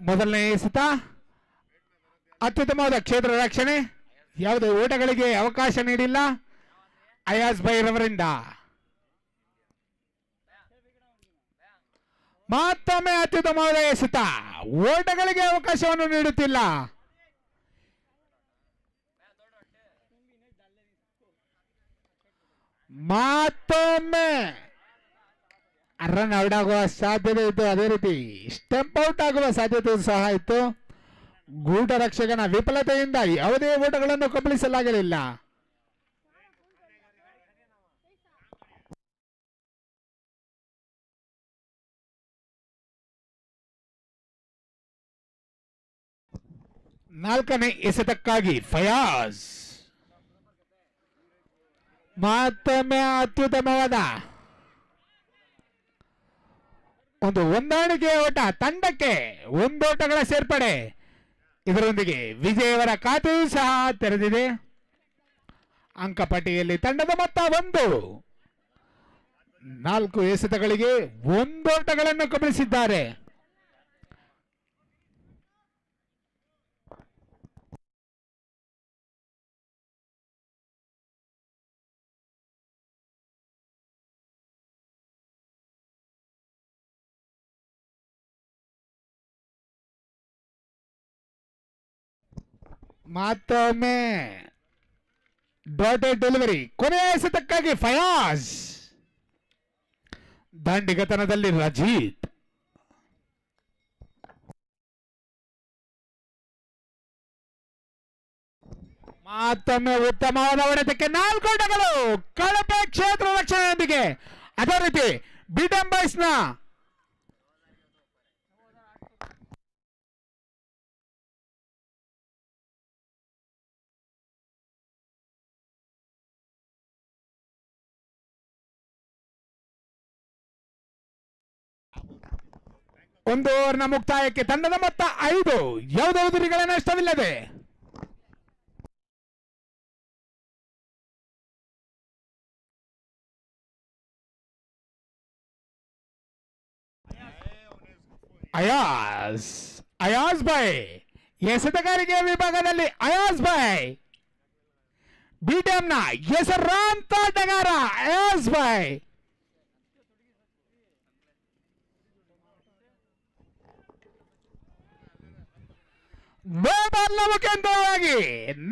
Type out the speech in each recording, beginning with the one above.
ಮೊದಲನೇ ಎಸೆತ ಅತ್ಯುತ್ತಮವಾದ ಕ್ಷೇತ್ರ ರಕ್ಷಣೆ, ಯಾವುದೇ ಓಟಗಳಿಗೆ ಅವಕಾಶ ನೀಡಿಲ್ಲ ಅಯಾಜ್ ಬೈ ರವರಿಂದ. ಮತ್ತೊಮ್ಮೆ ಅತ್ಯುತ್ತಮವಾದ ಎಸೆತ, ಓಟಗಳಿಗೆ ಅವಕಾಶವನ್ನು ನೀಡುತ್ತಿಲ್ಲ. ಮತ್ತೊಮ್ಮೆ ರನ್ ಔಟ್ ಆಗುವ ಸಾಧ್ಯತೆ ಇತ್ತು, ಅದೇ ರೀತಿ ಸ್ಟೆಂಪ್ ಔಟ್ ಆಗುವ ಸಾಧ್ಯತೆ ಸಹ ಇತ್ತು. ಗೂಢ ರಕ್ಷಕನ ವಿಫಲತೆಯಿಂದ ಯಾವುದೇ ಓಟಗಳನ್ನು ಕಬಳಿಸಲಾಗಲಿಲ್ಲ. ನಾಲ್ಕನೇ ಎಸೆತಕ್ಕಾಗಿ ಫಯಾಜ್. ಮತ್ತೊಮ್ಮೆ ಅತ್ಯುತ್ತಮವಾದ ಒಂದು ಹೊಂದಾಣಿಕೆಯ ಓಟ, ತಂಡಕ್ಕೆ ಒಂದೋಟಗಳ ಸೇರ್ಪಡೆ. ಇದರೊಂದಿಗೆ ವಿಜಯವರ ಖಾತೆಯೂ ಸಹ ತೆರೆದಿದೆ. ಅಂಕಪಟ್ಟಿಯಲ್ಲಿ ತಂಡದ ಮೊತ್ತ 1. 4 ಎಸೆತಗಳಿಗೆ 1 ಓಟಗಳನ್ನು ಕಬಳಿಸಿದ್ದಾರೆ. ಮತ್ತೊಮ್ಮೆ ಡಾಟೆಡ್ ಡೆಲಿವರಿ, ಕೊನೆಯ ಎಸೆತಕ್ಕಾಗಿ ಫಯಾಜ್. ದಾಂಡಿಗತನದಲ್ಲಿ ರಜೀತ್. ಮತ್ತೊಮ್ಮೆ ಉತ್ತಮವಾದ ಹೊಡೆತಕ್ಕೆ 4 ಓಟಗಳು ಕಳಪೆ ಕ್ಷೇತ್ರ ರಕ್ಷಣೆಯೊಂದಿಗೆ. ಅದೇ ರೀತಿ ಬಿಡಂ ಬಾಯ್ಸ್ನ ಒಂದು ಓವರ್ನ ಮುಕ್ತಾಯಕ್ಕೆ ತಂಡದ ಮೊತ್ತ 5, ಯಾವುದೇ ಉದುರಿಗಳ ನಷ್ಟವಿಲ್ಲದೆ. ಅಯಾಜ್ ಬಾಯ್ ಎಸೆತಗಾರಿಕೆ ವಿಭಾಗದಲ್ಲಿ ಅಯಾಜ್ ಬಾಯ್, ಬಿಟಿಎಂನ ಹೆಸರಾಂತ ಆಟಗಾರ ಅಯಾಜ್ ಬಾಯ್. ನೋಬಾಲ್ನ ಮುಖೇಂದ್ರವಾಗಿ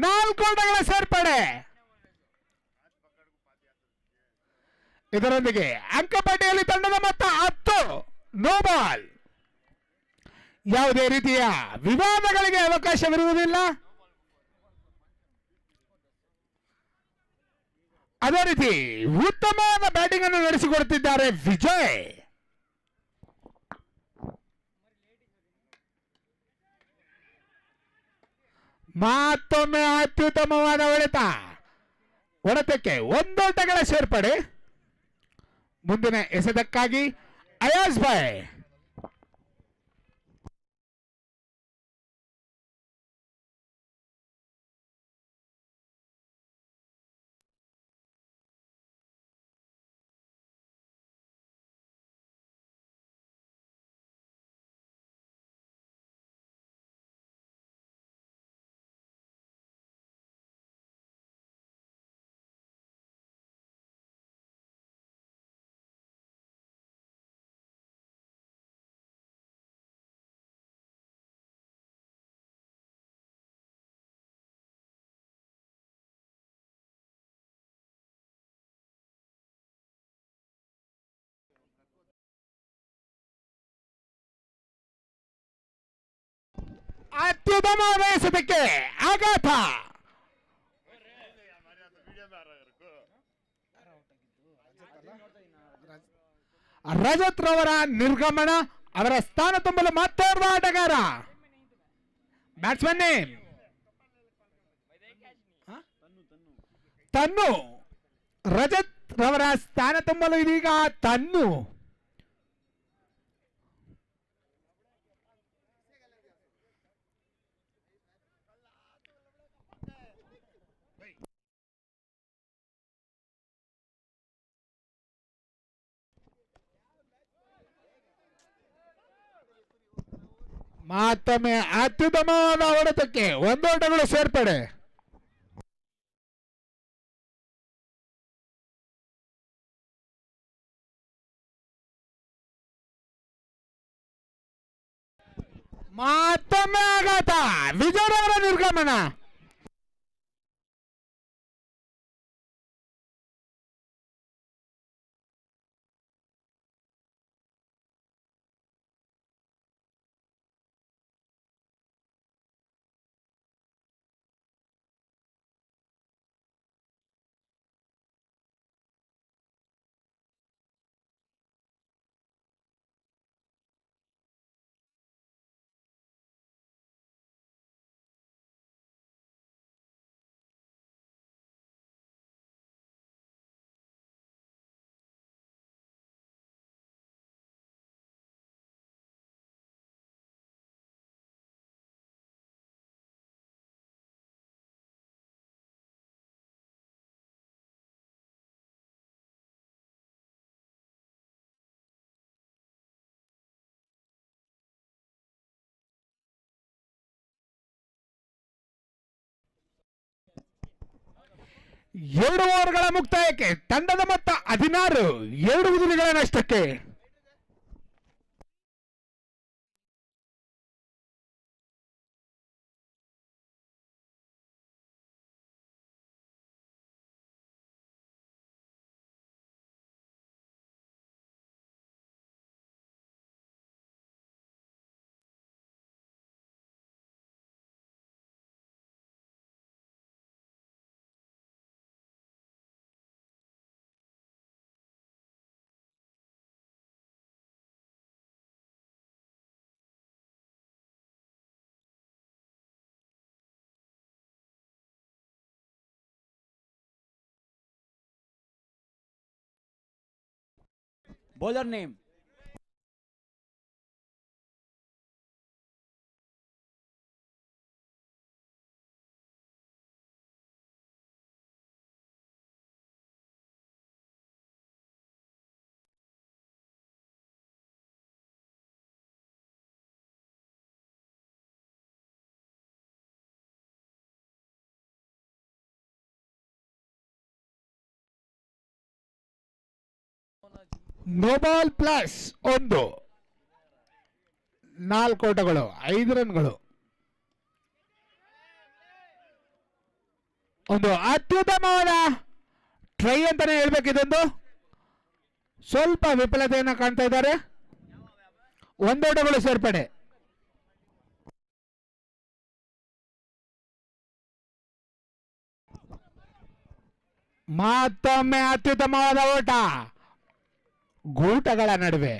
4 ಓಟಗಳ ಸೇರ್ಪಡೆ. ಇದರೊಂದಿಗೆ ಅಂಕಪಟ್ಟಿಯಲ್ಲಿ ತಂಡದ ಮೊತ್ತ 10. ನೋಬಾಲ್, ಯಾವುದೇ ರೀತಿಯ ವಿವಾದಗಳಿಗೆ ಅವಕಾಶವಿರುವುದಿಲ್ಲ. ಅದೇ ರೀತಿ ಉತ್ತಮವಾದ ಬ್ಯಾಟಿಂಗ್ ಅನ್ನು ನಡೆಸಿಕೊಡುತ್ತಿದ್ದಾರೆ ವಿಜಯ್. ಮತ್ತೊಮ್ಮೆ ಅತ್ಯುತ್ತಮವಾದ ಹೊಡೆತಕ್ಕೆ 1 ಓಟಗಳ ಸೇರ್ಪಡೆ. ಮುಂದಿನ ಎಸೆತಕ್ಕಾಗಿ ಅಯಾಜ್ ಬಾಯ್. ಅತ್ಯುತ್ತಮವಾದ ಎಸೆತಕ್ಕೆ ಆಘಾತ. ರಜತ್ ರವರ ನಿರ್ಗಮನ, ಅವರ ಸ್ಥಾನ ತುಂಬಲು ಮತ್ತೋರ್ವ ಆಟಗಾರ ಬ್ಯಾಟ್ಸ್ಮನ್ ತನ್ನು. ರಜತ್ ರವರ ಸ್ಥಾನ ತುಂಬಲು ಇದೀಗ ತನ್ನು. ಮತ್ತೊಮ್ಮೆ ಅತ್ಯುತ್ತಮವಾದ ಹೊಡೆತಕ್ಕೆ ಒಂದು ಓಟಗಳು ಸೇರ್ಪಡೆ. ಮತ್ತೊಮ್ಮೆ ಆಘಾತ, ವಿಜಯರವರ ನಿರ್ಗಮನ. ಎರಡು ಓವರ್ಗಳ ಮುಕ್ತಾಯಕ್ಕೆ ತಂಡದ ಮೊತ್ತ 16, 2 ವಿಕೆಟ್ಗಳ ನಷ್ಟಕ್ಕೆ. Bowler name. No ball plus 1, 4 ಓಟಗಳು, 5 ರನ್ಗಳು. ಒಂದು ಅತ್ಯುತ್ತಮವಾದ ಟ್ರೈ ಅಂತಾನೆ ಹೇಳ್ಬೇಕಿದೊಂದು. ಸ್ವಲ್ಪ ವಿಫಲತೆಯನ್ನು ಕಾಣ್ತಾ ಇದ್ದಾರೆ. 1 ಓಟಗಳು ಸೇರ್ಪಡೆ. ಮತ್ತೊಮ್ಮೆ ಅತ್ಯುತ್ತಮವಾದ ಓಟ ಗೂಟಗಳ ನಡುವೆ.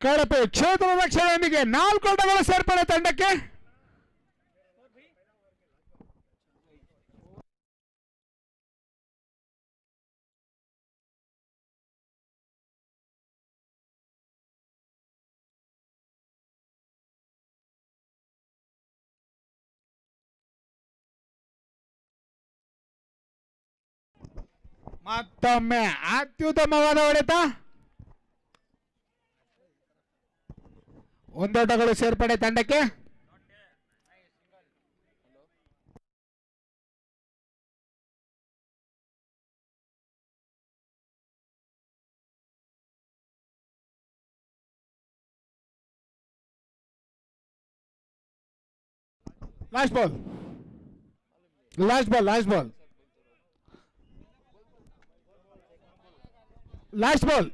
ಕಳಪೆ ಕ್ಷೇತ್ರ ರಕ್ಷಣೆಯೊಂದಿಗೆ 4 ಓಟಗಳು ಸೇರ್ಪಡೆ ತಂಡಕ್ಕೆ. ಮತ್ತೊಮ್ಮೆ ಅತ್ಯುತ್ತಮವಾದ ಹೊಡೆತ, 1 ಓಟಗಳು ಸೇರ್ಪಡೆ ತಂಡಕ್ಕೆ. Last ball, last ball, last ball, last ball,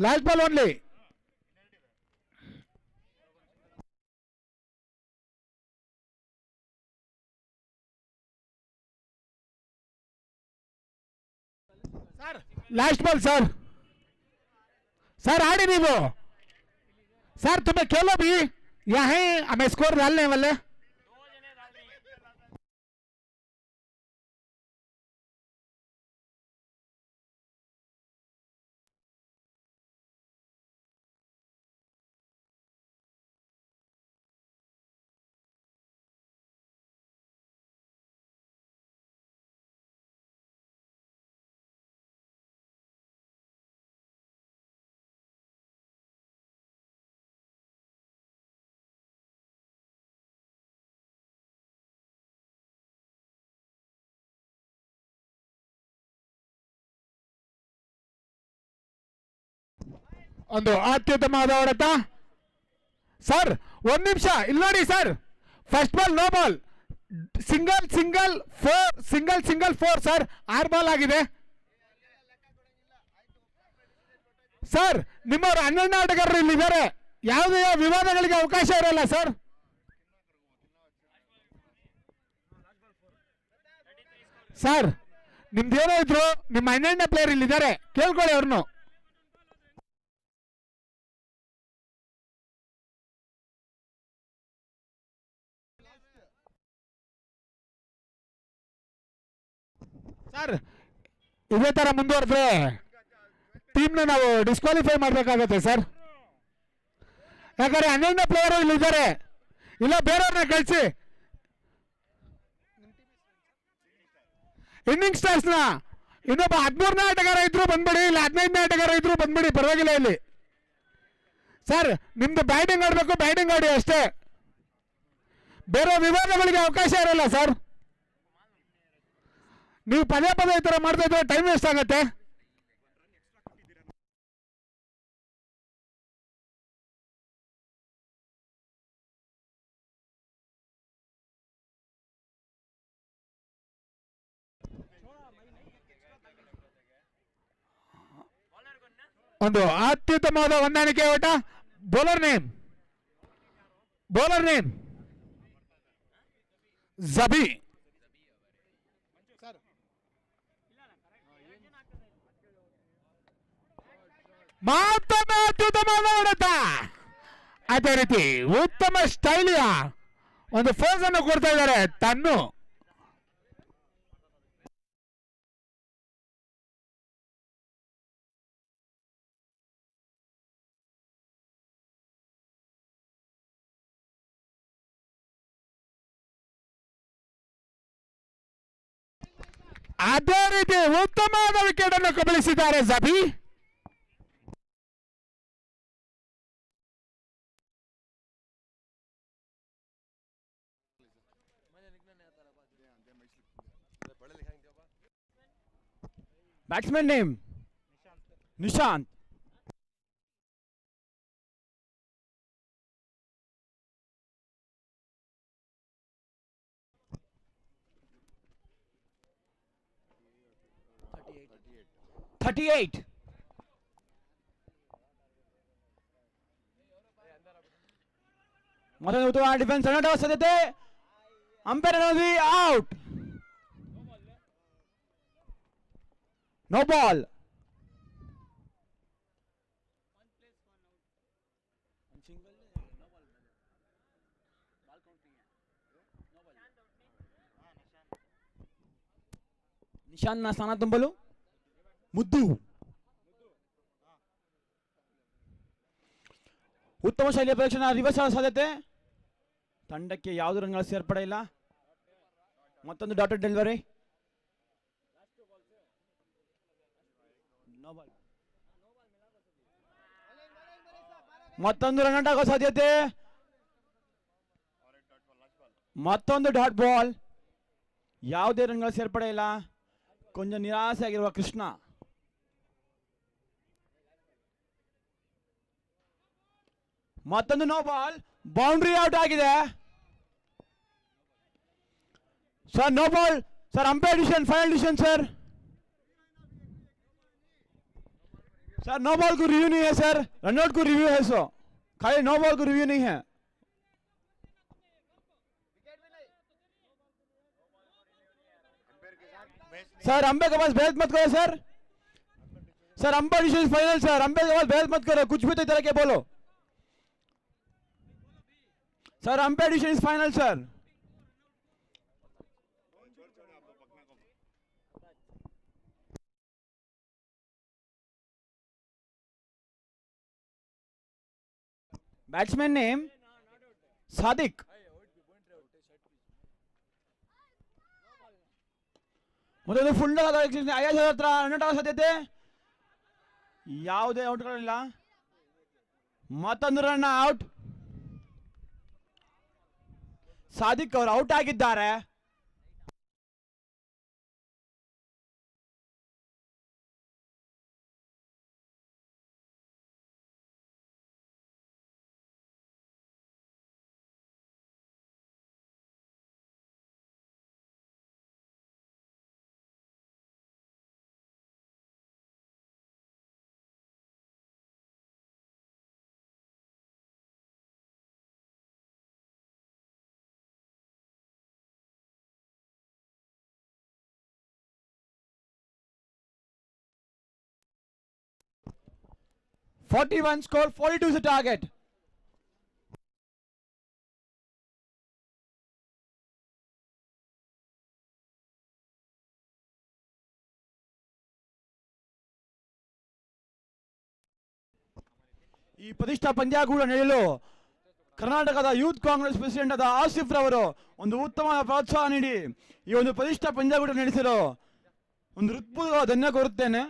last ball only. Sir last ball sir, sir आड़ी नहीं वो सर, तुम्हें खेलो भी यहाँ हमें स्कोर डालने वाले। ಒಂದು ಅತ್ಯುತ್ತಮವಾದ ಹೊಡೆತ ಸರ್. ಒಂದು ನಿಮಿಷ ಇಲ್ಲಿ ನೋಡಿ sir. First ball no ball, single single four, single single four sir. 6 ball ಆಗಿದೆ ಸರ್. ನಿಮ್ಮವರು 11 ಆಟಗಾರರು ಇಲ್ಲಿದ್ದಾರೆ. ಯಾವುದೇ ವಿವಾದಗಳಿಗೆ ಅವಕಾಶ ಇರಲ್ಲ ಸರ್. ಸರ್ ನಿಮ್ದೇನೋ ಇದ್ರು ನಿಮ್ಮ 12ನೇ ಪ್ಲೇಯರ್ ಇಲ್ಲಿದ್ದಾರೆ, ಕೇಳ್ಕೊಳ್ಳಿ ಅವ್ರನ್ನು. ಸರ್ ಇದೇ ತರ ಮುಂದುವರೆದ್ರೆ ಟೀಮ್ನ ನಾವು ಡಿಸ್ಕ್ವಾಲಿಫೈ ಮಾಡಬೇಕಾಗತ್ತೆ ಸರ್. ಯಾಕಂದ್ರೆ 12ನೇ ಪ್ಲೇಯರ್ ಇಲ್ಲಿದ್ದಾರೆ, ಇಲ್ಲ ಬೇರೆಯವ್ರನ್ನ ಕಳಿಸಿ. ಇನ್ನಿಂಗ್ ಸ್ಟಾರ್ಸ್ ನ ಇನ್ನೊಬ್ಬ 13ನೇ ಆಟಗಾರ ಇದ್ರು ಬಂದ್ಬಿಡಿ, ಇಲ್ಲ 15ನೇ ಆಟಗಾರ ಇದ್ರು ಬಂದ್ಬಿಡಿ, ಪರವಾಗಿಲ್ಲ ಇಲ್ಲಿ ಸರ್. ನಿಮ್ದು ಬ್ಯಾಟಿಂಗ್ ಆಡಬೇಕು, ಬ್ಯಾಟಿಂಗ್ ಆಡಿ ಅಷ್ಟೇ, ಬೇರೆ ವಿವಾದಗಳಿಗೆ ಅವಕಾಶ ಇರಲ್ಲ ಸರ್. ನೀವು ಪದೇ ಪದೇ ಈ ತರ ಮಾಡ್ತಾ ಇದ್ರೆ ಟೈಮ್ ವೇಸ್ಟ್ ಆಗುತ್ತೆ. ಒಂದು ಅತ್ಯುತ್ತಮವಾದ ಹೊಂದಾಣಿಕೆ ಓಟ. Bowler name Jabi. ಮತ್ತೊಮ್ಮೆ ಅತ್ಯುತ್ತಮವಾದ ಹೊಡೆತ. ಅದೇ ರೀತಿ ಉತ್ತಮ ಸ್ಟೈಲಿಯ ಒಂದು ಫೋಸ್ ಅನ್ನು ಕೊಡ್ತಾ ಇದ್ದಾರೆ ತನ್ನು. ಅದೇ ರೀತಿ ಉತ್ತಮವಾದ ವಿಕೆಟ್ ಅನ್ನು ಕಬಳಿಸಿದ್ದಾರೆ ಜಬಿ. Batsman name Nishant. Thirty-eight. ಮೊದಲ ಉತ್ತಮ ಡಿಫೆನ್ಸ್ ರನ್ ಸಾಧ್ಯತೆ. Umpire out. No ball. Nishant ನ ಸ್ಥಾನ ತುಂಬಲು ಮುದ್ದು. ಉತ್ತಮ ಶೈಲಿಯ ಪ್ರದರ್ಶನ, ರಿವರ್ಸ್ ಸಾಧ್ಯತೆ. ತಂಡಕ್ಕೆ ಯಾವುದೇ ರನ್ಗಳ ಸೇರ್ಪಡೆ ಇಲ್ಲ. ಮತ್ತೊಂದು ಡಾಟೆಡ್ ಡೆಲಿವರಿ. ಮತ್ತೊಂದು ರನ್ ಔಟ್ ಆಗೋ ಸಾಧ್ಯತೆ. ಮತ್ತೊಂದು ಡಾಟ್ ಬಾಲ್. ಯಾವುದೇ ರನ್ಗಳ ಸೇರ್ಪಡೆ ಇಲ್ಲ. ಕೊಂಚ ನಿರಾಸೆ ಆಗಿರುವ ಕೃಷ್ಣ. ಮತ್ತೊಂದು ನೋ ಬಾಲ್. ಬೌಂಡ್ರಿ ಔಟ್ ಆಗಿದೆ sir. No ball sir umpire decision final decision sir no ball को रिव्यू नहीं है सर, रनआउट को रिव्यू है सो खाली नो बॉल को रिव्यू नहीं है। सर अंपायर के पास बहस मत करो sir, sir umpire decision final sir, umpire के पास बहस मत करो, कुछ भी तो तरह के बोलो sir, umpire decision is final sir. Batsman name Sadiq, ಮೊದಲು ಫುಲ್ ಐಎಸ್ ಹತ್ರ ರನ್ ಔಟ್ ಸಾಧ್ಯತೆ, ಯಾವುದೇ ಔಟ್ಗಳಿಲ್ಲ, ಮತ್ತೊಂದು ರನ್ ಔಟ್, ಸಾದಿಕ್ ಅವರು ಔಟ್ ಆಗಿದ್ದಾರೆ। 41 score, 42 is the target. ಈ ಪ್ರತಿಷ್ಠಾ ಪಂದ್ಯಾಕೂಟ ನಡೆಯಲು ಕರ್ನಾಟಕದ ಯೂತ್ ಕಾಂಗ್ರೆಸ್ ಪ್ರೆಸಿಡೆಂಟ್ ಆದ ಆಸಿಫ್ ರವರು ಒಂದು ಉತ್ತಮ ಪ್ರೋತ್ಸಾಹ ನೀಡಿ ಈ ಒಂದು ಪ್ರತಿಷ್ಠಾ ಪಂದ್ಯಾಕೂಟ ನಡೆಸಲು ಒಂದು ಹೃತ್ಪೂರ್ವಕ ಧನ್ಯ ಕೋರುತ್ತೇನೆ.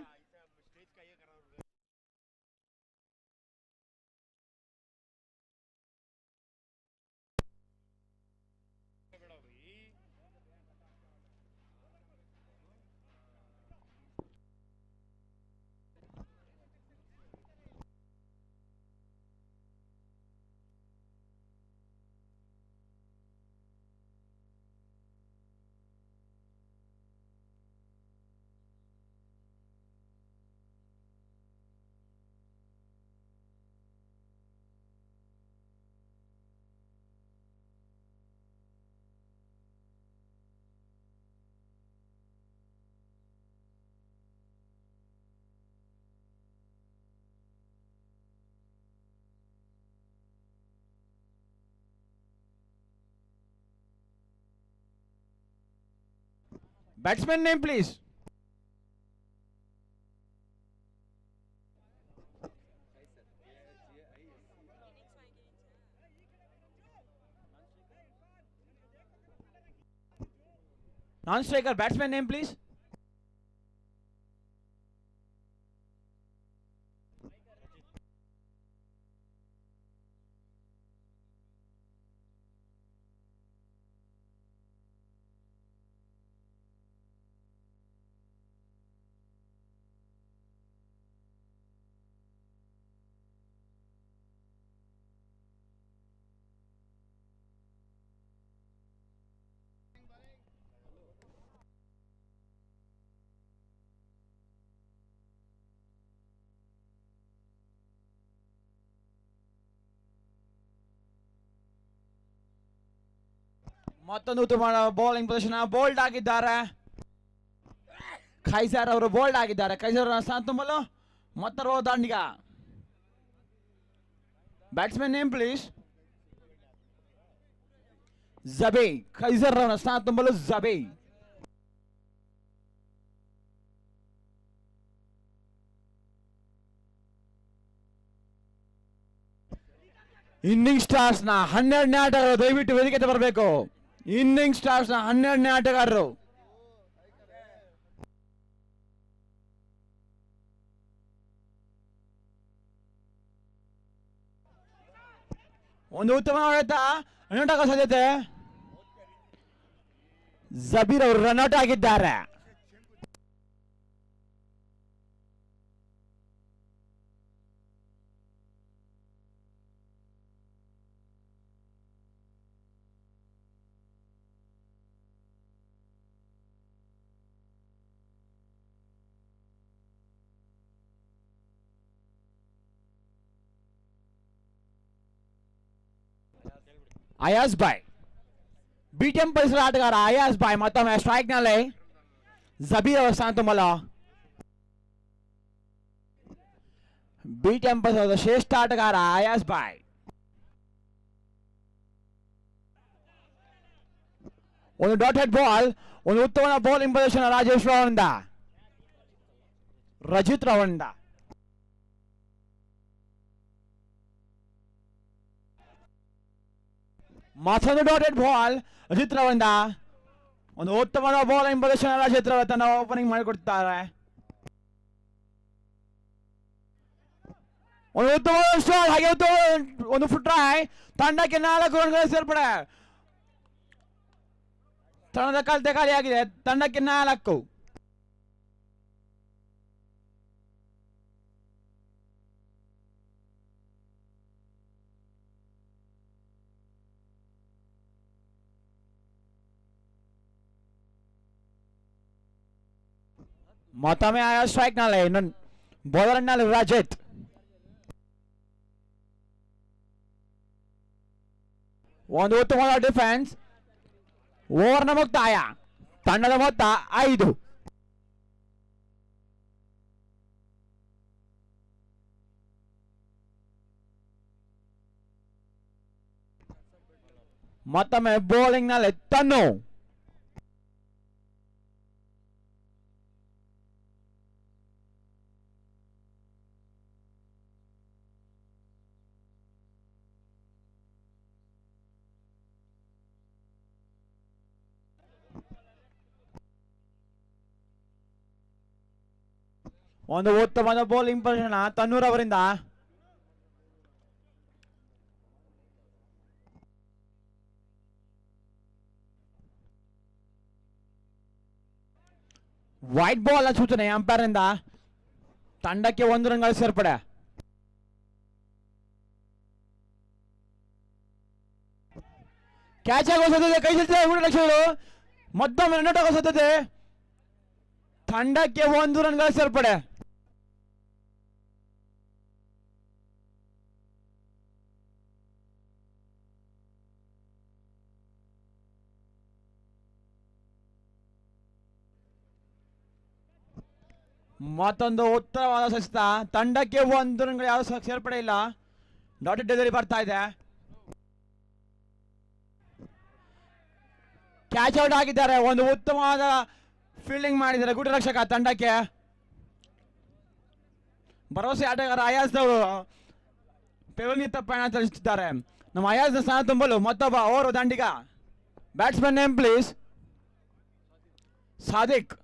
Batsman name please. Non-striker batsman name please. ಮತ್ತೊಂದು ಉತ್ತಮ ಬೌಲಿಂಗ್ ಪ್ರದರ್ಶನ. ಬೋಲ್ಡ್ ಆಗಿದ್ದಾರೆ ಖೈಸರ್ ಅವರು, ಬೋಲ್ಡ್ ಆಗಿದ್ದಾರೆ. ಖೈಸರ್ ಸ್ಥಾನ ತುಂಬಲು ಮತ್ತರ್ವ ದಾಂಡಿಗ. Batsman name please. Jabi. Qaiser ಅವರ ಸ್ಥಾನ ತುಂಬಲು ಜಬೆ. ಇನ್ನಿಂಗ್ ಸ್ಟಾರ್ಸ್ ನ 12ನೇ ಆಟಗಾರರು ದಯವಿಟ್ಟು ವೇದಿಕೆ ಬರಬೇಕು. ಇನ್ನಿಂಗ್ ಸ್ಟಾರ್ಸ್ ನ 12ನೇ ಆಟಗಾರರು. ಒಂದು ಉತ್ತಮ ಆಡಳಿತ. ರನ್ಔಟ್ ಆಗೋ ಸಾಧ್ಯತೆ. ಜಬೀರ್ ಅವರು ರನ್ಔಟ್ ಆಗಿದ್ದಾರೆ. ಅಯಾಸ್ ಬಾಯ್, ಬಿಟಿಎಂ ಪರಿಸರ ಆಟಗಾರ ಅಯಾಸ್ ಬಾಯ್ ಮತ್ತೊಮ್ಮೆ ಸ್ಟ್ರೈಕ್ ನಲ್ಲಿ. ಜಬೀರ್ ಅವರ ಸ್ಥಾನ ತುಂಬಲು ಬಿಟಿಎಂ ಪರಿಸರದ ಶ್ರೇಷ್ಠ ಆಟಗಾರ ಅಯಾಸ್ ಬಾಯ್. ಒಂದು ಡಾಟ್ ಹೆಡ್ ಬಾಲ್. ಒಂದು ಉತ್ತಮ ಬೌಲಿಂಗ್ ಪ್ರದರ್ಶನ ರಾಜೇಶ್ ರಾವಣಿಂದ, ರಜಿತ್ ರಾವಣಿಂದ. ಮತ್ತೊಂದು ಡಾಟೆಡ್ ಬಾಲ್ ರಜಿತ್ ರಾವಣಿಂದ. ಒಂದು ಉತ್ತಮ ಬೌಲಿಂಗ್ ಪ್ರದರ್ಶನ ರಜಿತ್ ರಾವ್ ತನ್ನ ಓಪನಿಂಗ್ ಮಾಡಿಕೊಡ್ತಾರೆ. ಒಂದು ಉತ್ತಮ ಸ್ಟಾಲ್, ಹಾಗೆ ಒಂದು ಫುಟ್ ಟ್ರೈ. ತಂಡಕ್ಕೆ 4 ರನ್ಗಳ ಸೇರ್ಪಡೆ. ತಂಡದ ಕಳತೆ ಖಾಲಿಯಾಗಿದೆ. ತಂಡಕ್ಕೆ 4. ಮತ್ತೊಮ್ಮೆ ಆಯಾ ಸ್ಟ್ರೈಕ್ ನಲ್ಲಿ. ಬೌಲರ್ ನಲ್ಲಿ ರಜಿತ್. ಒಂದು ಉತ್ತಮವಾದ ಡಿಫೆನ್ಸ್. ಓವರ್ನ ಮುಕ್ತಾಯ. ತಂಡದ ಮೊತ್ತ 5. ಮತ್ತೊಮ್ಮೆ ಬೌಲಿಂಗ್ ನಲ್ಲಿ ತನ್ನು ಒಂದು ಉತ್ತಮವಾದ ಬೌಲಿಂಗ್ ಪ್ರದರ್ಶನ ತನ್ನೂರ್ ಅವರಿಂದ. ವೈಟ್ ಬಾಲ್ ಸೂಚನೆ ಅಂಪೈರ್ ಇಂದ. ತಂಡಕ್ಕೆ 1 ರನ್ಗಳ ಸೇರ್ಪಡೆ. ಕ್ಯಾಚ್ ಆಗೋ ಸಾಧ್ಯತೆ, ಕೈ ಲಕ್ಷಗಳು ಮತ್ತೊಮ್ಮೆ ರನ್ ಆಗೋ ಸಾಧ್ಯತೆ. ತಂಡಕ್ಕೆ 1 ರನ್ಗಳ ಸೇರ್ಪಡೆ. ಮತ್ತೊಂದು ಉತ್ತರವಾದ ಸಸ್ತ. ತಂಡಕ್ಕೆ 1 ರನ್ಗಳು ಯಾವ ಸೇರ್ಪಡೆ ಇಲ್ಲ. ಡಾಟೆಡ್ ಡೆಲಿವರಿ ಬರ್ತಾ ಇದೆ. ಕ್ಯಾಚ್ ಔಟ್ ಆಗಿದ್ದಾರೆ. ಒಂದು ಉತ್ತಮವಾದ ಫೀಲ್ಡಿಂಗ್ ಮಾಡಿದ್ದಾರೆ ಗುಡಿ ರಕ್ಷಕ. ತಂಡಕ್ಕೆ ಭರವಸೆ ಆಟಗಾರ ಅಯಾಜ್ ಅವರು ಪೆವನಿತ್ತ ಪಯಣ ತಿಳಿಸುತ್ತಿದ್ದಾರೆ. ನಮ್ಮ ಅಯಾಜ್ನ ಸ್ಥಾನ ತುಂಬಲು ಮತ್ತೊಬ್ಬ ಓವರ್ ದಂಡಿಗ. Batsman name please. ಸಾದಿಕ್.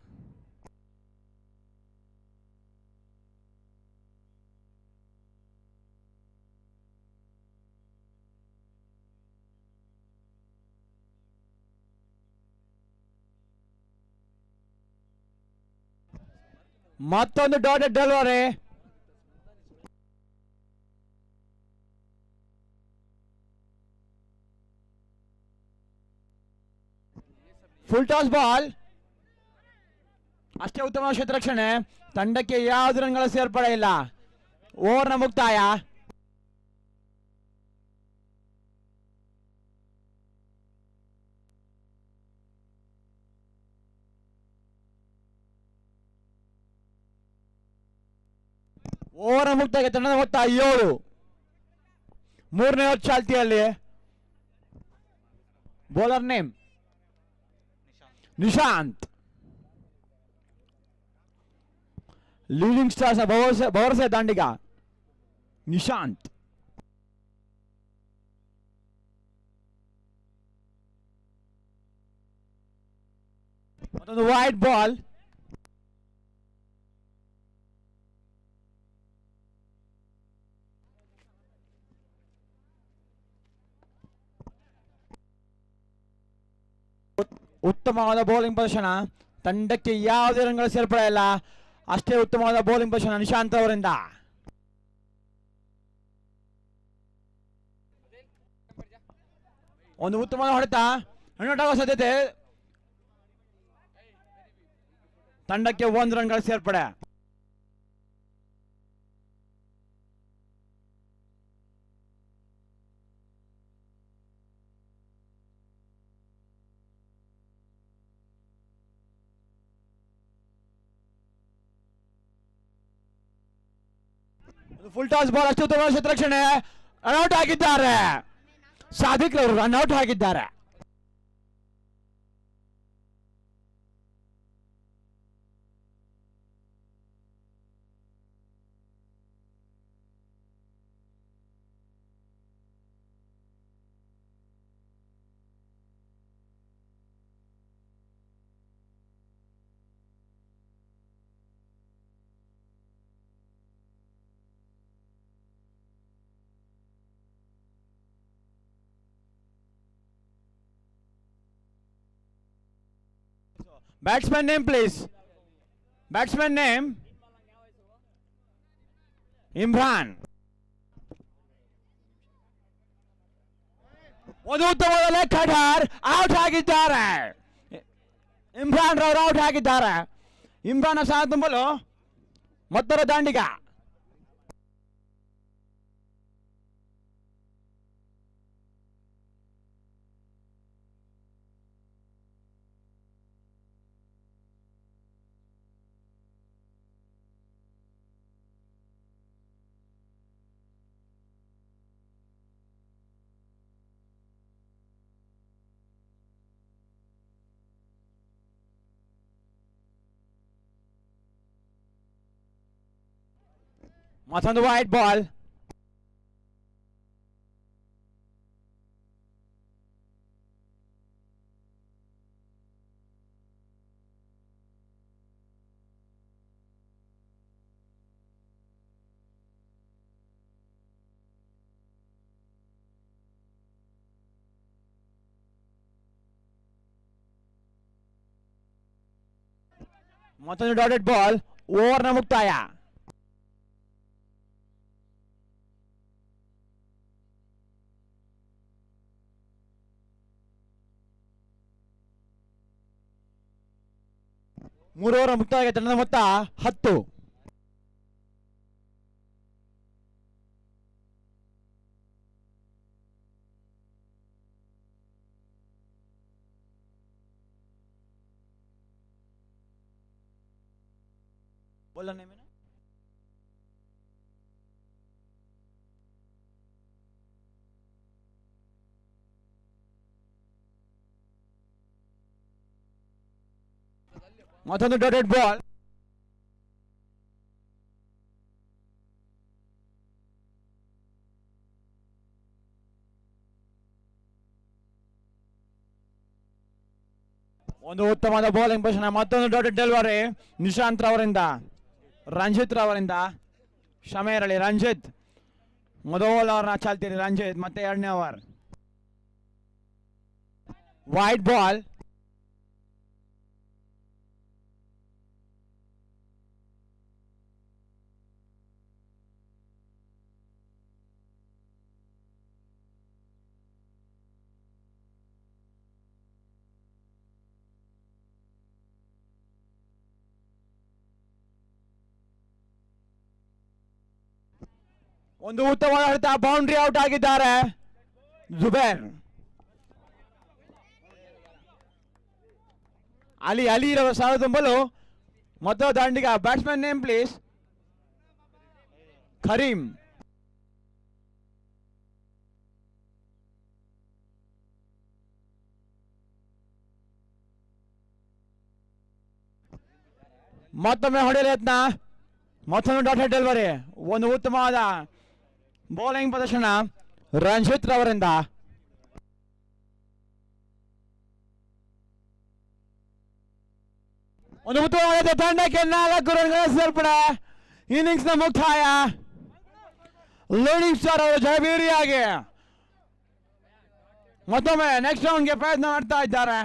ಮತ್ತೊಂದು dotted delivery. Full toss ball. ಅಷ್ಟೇ ಉತ್ತಮ ಕ್ಷೇತ್ರರಕ್ಷಣೆ. ತಂಡಕ್ಕೆ ಯಾವ್ದು ರನ್ಗಳ ಸೇರ್ಪಡೆ ಇಲ್ಲ. ಓವರ್ನ ಮುಕ್ತಾಯ. ಓವರ್ ಮುಕ್ತಾಯ. ತಂಡದ ಮೊತ್ತ 7. 3ನೇ ಓವರ್ ಚಾಲ್ತಿಯಲ್ಲಿ. Bowler name Nishant. Leading stars ಭರವಸೆ ದಾಂಡಿಗ ನಿಶಾಂತ್. ಮತ್ತೊಂದು ವೈಟ್ ಬಾಲ್. ಉತ್ತಮವಾದ ಬೌಲಿಂಗ್ ಪ್ರದರ್ಶನ. ತಂಡಕ್ಕೆ ಯಾವುದೇ ರನ್ಗಳ ಸೇರ್ಪಡೆ ಇಲ್ಲ. ಅಷ್ಟೇ ಉತ್ತಮವಾದ ಬೌಲಿಂಗ್ ಪ್ರದರ್ಶನ ನಿಶಾಂತ್ ಅವರಿಂದ. ಒಂದು ಉತ್ತಮವಾದ ಹೊಡೆತ. ರನ್ಔಟ್ ಆಗುವ ಸಾಧ್ಯತೆ. ತಂಡಕ್ಕೆ 1 ರನ್ಗಳ ಸೇರ್ಪಡೆ. Full toss ball. ಅಷ್ಟು ಉತ್ತಮ ಕ್ಷೇತ್ರರಕ್ಷಣೆ. ರನ್ಔಟ್ ಆಗಿದ್ದಾರೆ. ಸಾದಿಕ್ ಅವರು ರನ್ಔಟ್ ಆಗಿದ್ದಾರೆ. Batsman name please. Batsman name Imran. ಒಂದು ಉತ್ತಮವಾದ ಲೆಗ್ ಕಟರ್. ಔಟ್ ಆಗಿದ್ದಾರೆ. ಇಮ್ರಾನ್ ರವರು ಔಟ್ ಆಗಿದ್ದಾರೆ. ಇಮ್ರಾನ್ ಸ್ಥಾನ ತುಂಬಲು ಮತ್ತೊಬ್ಬ ದಾಂಡಿಗ. ಮತ್ತೊಂದು ವೈಟ್ ಬಾಲ್. ಮತ್ತೊಂದು ಡಾಟೆಡ್ ಬಾಲ್. ಓವರ್ನ ಮುಕ್ತಾಯ. ಮೂರು ಓವರ್ ಮುಕ್ತಾಯ. ತಂಡದ ಮೊತ್ತ 10. बोला नहीं मैंने. ಮತ್ತೊಂದು ಡಾಟೆಡ್ ಬಾಲ್. ಒಂದು ಉತ್ತಮವಾದ ಬೌಲಿಂಗ್ ಪೊಸಿಷನ್. ಮತ್ತೊಂದು ಡಾಟೆಡ್ ಡೆಲಿವರಿ ನಿಶಾಂತ್ ರವರಿಂದ, ರಂಜಿತ್ ರವರಿಂದ. ಶಮೇರಳಿ ರಂಜಿತ್ ಮೊದಲ ಓವರ್ನ ಚಾಲ್ತಿರಿ ರಂಜಿತ್. ಮತ್ತೆ ಎರಡನೇ ಓವರ್. White ball. ಒಂದು ಉತ್ತಮವಾದ ಹೊಡೆತ. ಬೌಂಡ್ರಿ ಔಟ್ ಆಗಿದ್ದಾರೆ ಜುಬೇರ್. ಅಲಿ ಅಲಿ ಇರುವ ಸಾಲ ತುಂಬಲು ಮೊದಲ ದಾಂಡಿಗ. Batsman name please. ಕರೀಂ. ಮತ್ತೊಮ್ಮೆ ಹೊಡೆಯಲು ಯತ್ನ. ಮತ್ತೊಂದು ಡಾಟೆಡ್ ಡೆಲಿವರಿ. ಒಂದು ಉತ್ತಮವಾದ ಬೌಲಿಂಗ್ ಪ್ರದರ್ಶನ ರಂಜಿತ್ ರವರಿಂದ. ಒಂದು ಉತ್ತಮವಾದ ತಂಡಕ್ಕೆ 4 ರನ್ಗಳ ಸೇರ್ಪಡೆ. ಇನ್ನಿಂಗ್ಸ್ ನ ಮುಕ್ತಾಯ. ಲೀಡಿಂಗ್ ಸ್ಟಾರ್ ಅವರು ಜಯಭೀರಿಯಾಗಿ ಮತ್ತೊಮ್ಮೆ ನೆಕ್ಸ್ಟ್ ರೌಂಡ್ಗೆ ಪ್ರಯತ್ನ ಮಾಡ್ತಾ ಇದ್ದಾರೆ.